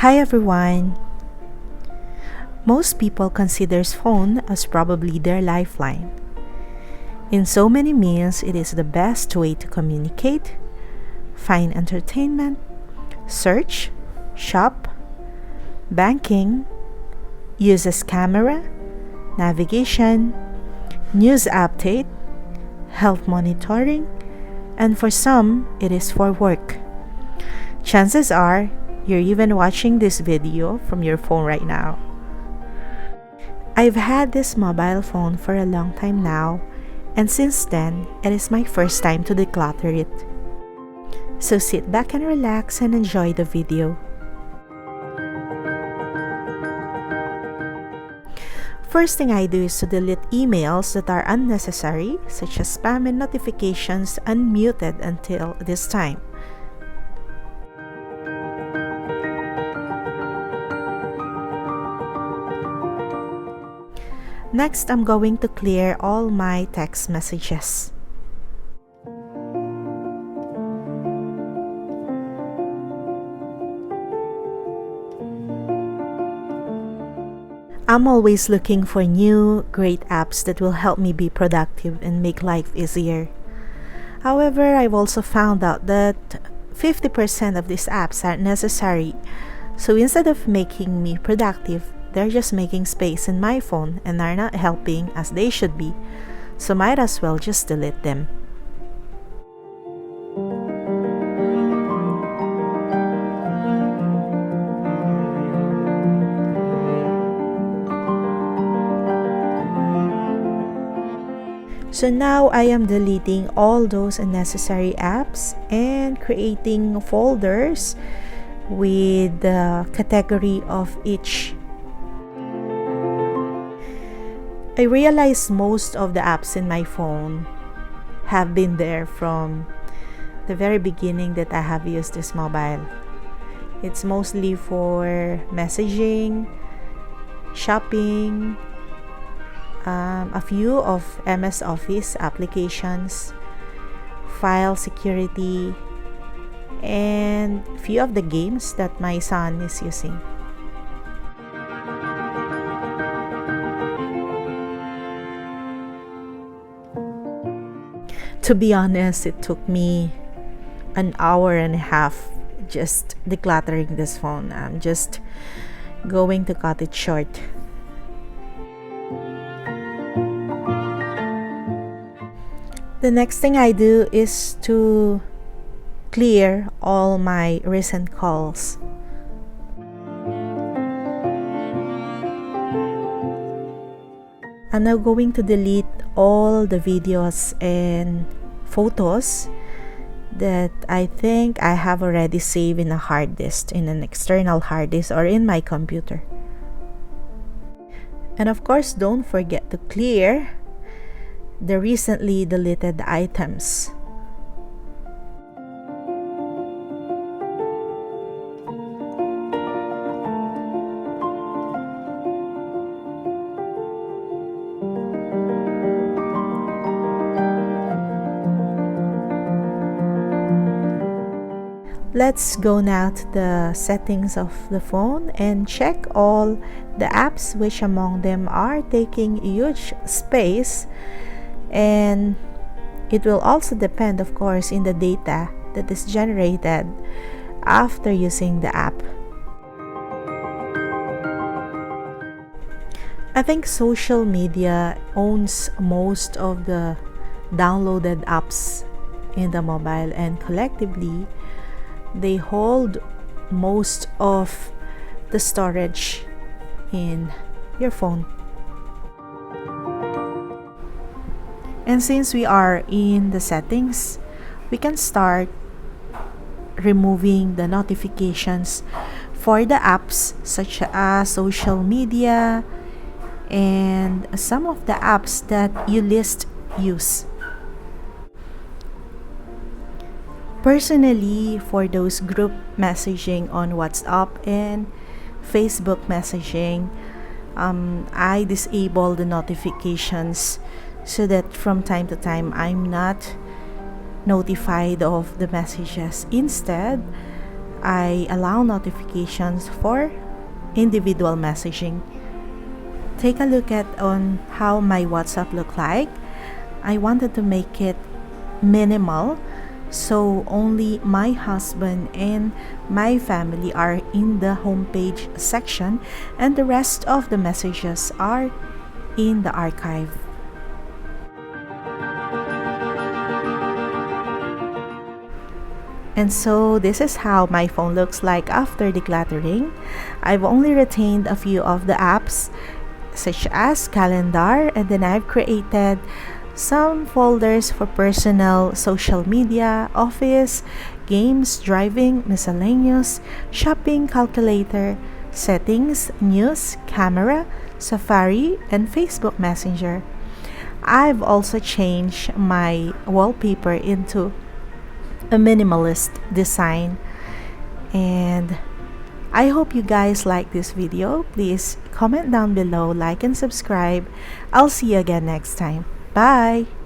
Hi everyone! Most people consider phone as probably their lifeline. In so many means, it is the best way to communicate, find entertainment, search, shop, banking, use as camera, navigation, news update, health monitoring, and for some, it is for work. Chances are, you're even watching this video from your phone right now. I've had this mobile phone for a long time now, and since then, it is my first time to declutter it. So sit back and relax and enjoy the video. First thing I do is to delete emails that are unnecessary, such as spam and notifications unmuted until this time. Next, I'm going to clear all my text messages. I'm always looking for new, great apps that will help me be productive and make life easier. However, I've also found out that 50% of these apps aren't necessary. So instead of making me productive, they're just making space in my phone and are not helping as they should be. So might as well just delete them. So now I am deleting all those unnecessary apps and creating folders with the category of each. I realized most of the apps in my phone have been there from the very beginning that I have used this mobile. It's mostly for messaging, shopping, a few of MS Office applications, file security, and a few of the games that my son is using. To be honest, it took me an hour and a half just decluttering this phone. I'm just going to cut it short. The next thing I do is to clear all my recent calls. I'm now going to delete all the videos and photos that I think I have already saved in a hard disk, in an external hard disk, or in my computer. And of course, don't forget to clear the recently deleted items. Let's go now to the settings of the phone and check all the apps, which among them are taking huge space, and it will also depend, of course, in the data that is generated after using the app. I think social media owns most of the downloaded apps in the mobile, and collectively they hold most of the storage in your phone. And since we are in the settings, we can start removing the notifications for the apps such as social media and some of the apps that you least use. Personally, for those group messaging on WhatsApp and Facebook messaging, I disable the notifications so that from time to time I'm not notified of the messages. Instead, I allow notifications for individual messaging. Take a look at on how my WhatsApp look like. I wanted to make it minimal, so only my husband and my family are in the homepage section, and the rest of the messages are in the archive. And so this is how my phone looks like after decluttering. I've only retained a few of the apps such as calendar, and then I've created some folders for personal, social media, office, games, driving, miscellaneous, shopping, calculator, settings, news, camera, Safari, and Facebook Messenger. I've also changed my wallpaper into a minimalist design, and I hope you guys like this video. Please comment down below, like and subscribe. I'll see you again next time. Bye!